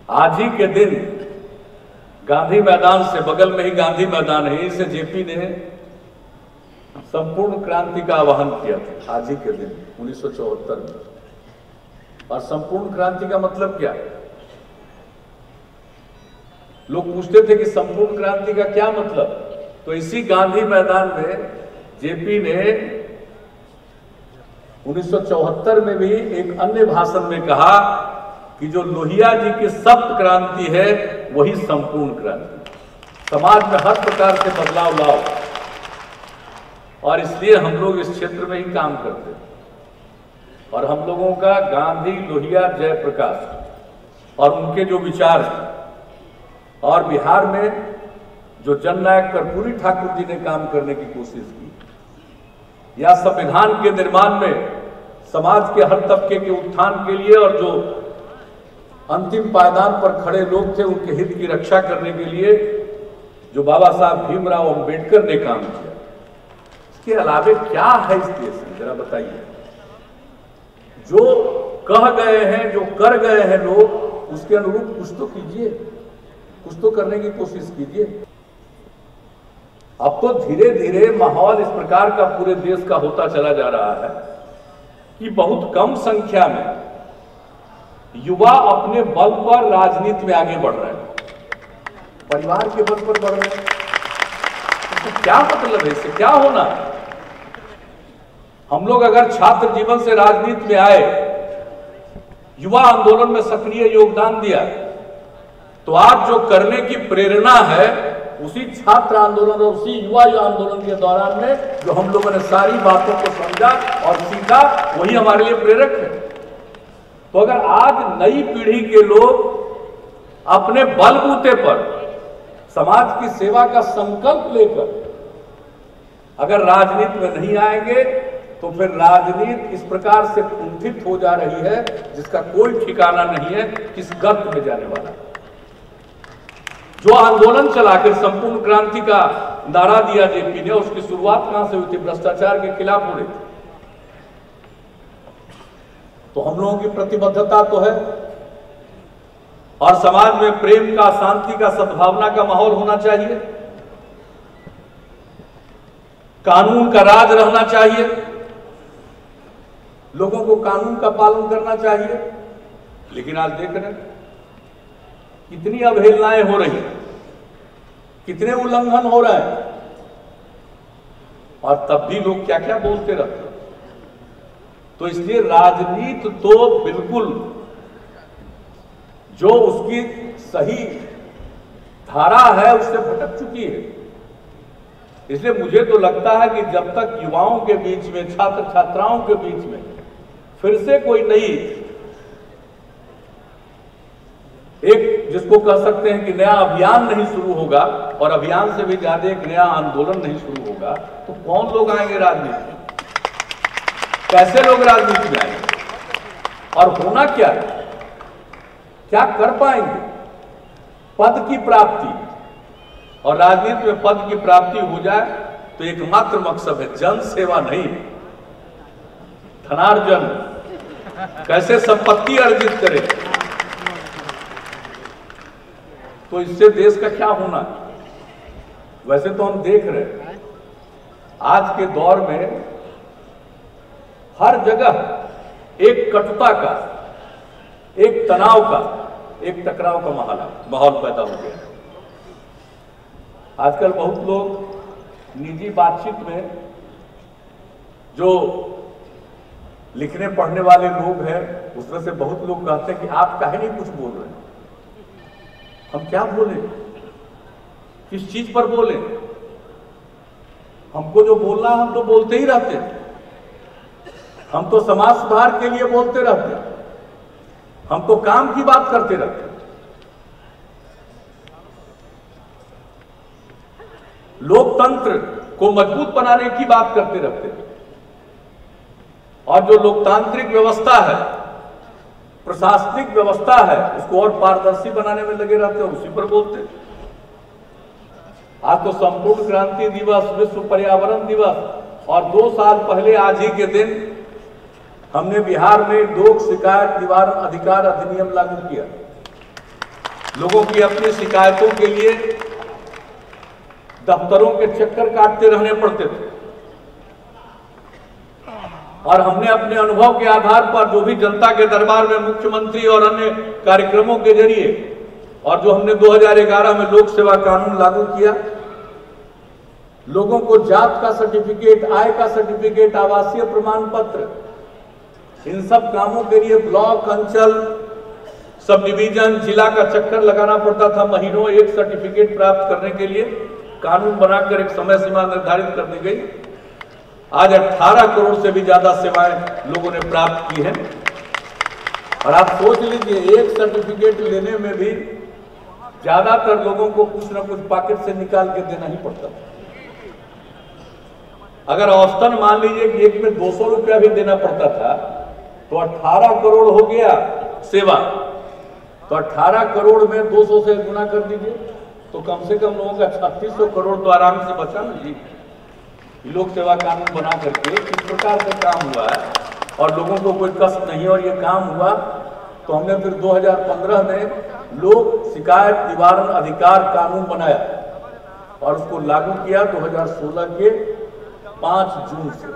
आज ही के दिन गांधी मैदान से, बगल में ही गांधी मैदान है, इसे जेपी ने संपूर्ण क्रांति का आह्वान किया था आज ही के दिन 1974 में। और संपूर्ण क्रांति का मतलब क्या है? लोग पूछते थे कि संपूर्ण क्रांति का क्या मतलब, तो इसी गांधी मैदान में जेपी ने 1974 में भी एक अन्य भाषण में कहा कि जो लोहिया जी की सप्त क्रांति है वही संपूर्ण क्रांति, समाज में हर प्रकार से बदलाव लाओ। और इसलिए हम लोग इस क्षेत्र में ही काम करते हैं। और हम लोगों का गांधी, लोहिया, जयप्रकाश और उनके जो विचार हैं, और बिहार में जो जननायक कर्पूरी ठाकुर जी ने काम करने की कोशिश की, या संविधान के निर्माण में समाज के हर तबके के उत्थान के लिए और जो अंतिम पायदान पर खड़े लोग थे उनके हित की रक्षा करने के लिए जो बाबा साहब भीमराव अंबेडकर ने काम किया, इसके अलावे क्या है इस देश में, जरा बताइए। जो कह गए हैं, जो कर गए हैं लोग, उसके अनुरूप कुछ तो कीजिए, कुछ तो करने की कोशिश कीजिए। अब तो धीरे धीरे माहौल इस प्रकार का पूरे देश का होता चला जा रहा है कि बहुत कम संख्या में युवा अपने बल पर राजनीति में आगे बढ़ रहे हैं, परिवार के बल पर बढ़ रहे हैं। तो क्या मतलब है, इससे क्या होना है? हम लोग अगर छात्र जीवन से राजनीति में आए, युवा आंदोलन में सक्रिय योगदान दिया, तो आज जो करने की प्रेरणा है उसी छात्र आंदोलन और उसी युवा आंदोलन के दौरान में जो हम लोगों ने सारी बातों को समझा और सीखा, वही हमारे लिए प्रेरक है। तो अगर आज नई पीढ़ी के लोग अपने बलबूते पर समाज की सेवा का संकल्प लेकर अगर राजनीति में नहीं आएंगे, तो फिर राजनीति इस प्रकार से कुंठित हो जा रही है जिसका कोई ठिकाना नहीं है, किस गर्त में जाने वाला। जो आंदोलन चलाकर संपूर्ण क्रांति का नारा दिया जेपी ने, उसकी शुरुआत कहां से हुई थी? भ्रष्टाचार के खिलाफ हो रही थी। तो हम लोगों की प्रतिबद्धता तो है, और समाज में प्रेम का, शांति का, सद्भावना का माहौल होना चाहिए, कानून का राज रहना चाहिए, लोगों को कानून का पालन करना चाहिए। लेकिन आज देख रहे हैं कितनी अवहेलनाएं हो रही, कितने उल्लंघन हो रहे हैं, और तब भी लोग क्या क्या बोलते रहते हैं। तो इसलिए राजनीति तो बिल्कुल जो उसकी सही धारा है उससे भटक चुकी है। इसलिए मुझे तो लगता है कि जब तक युवाओं के बीच में, छात्र छात्राओं के बीच में फिर से कोई नई, एक जिसको कह सकते हैं कि नया अभियान नहीं शुरू होगा, और अभियान से भी ज्यादा एक नया आंदोलन नहीं शुरू होगा, तो कौन लोग आएंगे राजनीति में? कैसे लोग राजनीति में आएंगे? और होना क्या है, क्या कर पाएंगे? पद की प्राप्ति, और राजनीति में पद की प्राप्ति हो जाए तो एकमात्र मकसद है जन सेवा नहीं, धनार्जन, कैसे संपत्ति अर्जित करे। तो इससे देश का क्या होना? वैसे तो हम देख रहे हैं आज के दौर में हर जगह एक कटुता का, एक तनाव का, एक टकराव का माहौल पैदा हो गया। आजकल बहुत लोग निजी बातचीत में, जो लिखने पढ़ने वाले लोग हैं, उसमें से बहुत लोग कहते हैं कि आप काहे नहीं कुछ बोल रहे हैं। हम क्या बोले, किस चीज पर बोले? हमको जो बोलना हम तो बोलते ही रहते हैं, हम तो समाज सुधार के लिए बोलते रहते हैं, हम तो काम की बात करते रहते हैं। लोकतंत्र को मजबूत बनाने की बात करते रहते हैं, और जो लोकतांत्रिक व्यवस्था है, प्रशासनिक व्यवस्था है, उसको और पारदर्शी बनाने में लगे रहते हैं और उसी पर बोलते हैं। आज तो संपूर्ण क्रांति दिवस, विश्व पर्यावरण दिवस, और 2 साल पहले आज ही के दिन हमने बिहार में लोक शिकायत निवारण अधिकार अधिनियम लागू किया। लोगों की अपनी शिकायतों के लिए दफ्तरों के चक्कर काटते रहने पड़ते थे। और हमने अपने अनुभव के आधार पर जो भी जनता के दरबार में मुख्यमंत्री और अन्य कार्यक्रमों के जरिए और जो हमने 2011 में लोक सेवा कानून लागू किया, लोगों को जात का सर्टिफिकेट, आय का सर्टिफिकेट, आवासीय प्रमाण पत्र, इन सब कामों के लिए ब्लॉक, अंचल, सब डिवीजन, जिला का चक्कर लगाना पड़ता था। महीनों एक सर्टिफिकेट प्राप्त करने के लिए कानून बनाकर एक समय सीमा निर्धारित कर दी गई। आज 18 करोड़ से भी ज्यादा सेवाएं लोगों ने प्राप्त की हैं। और आप सोच लीजिए, एक सर्टिफिकेट लेने में भी ज्यादातर लोगों को कुछ ना कुछ पॉकेट से निकाल के देना ही पड़ता था। अगर औसतन मान लीजिए कि एक में 200 रुपया भी देना पड़ता था, तो 18 करोड़ हो गया सेवा। तो 18 करोड़ में 200 से गुना कर दीजिए, तो कम से कम लोगों का 3600 करोड़ तो आराम से बचा ना जी। लोक सेवा कानून बना करके इस प्रकार से काम हुआ है और लोगों को कोई कष्ट नहीं, और ये काम हुआ तो हमने फिर 2015 में लोक शिकायत निवारण अधिकार कानून बनाया और उसको लागू किया 2016 के 5 जून से।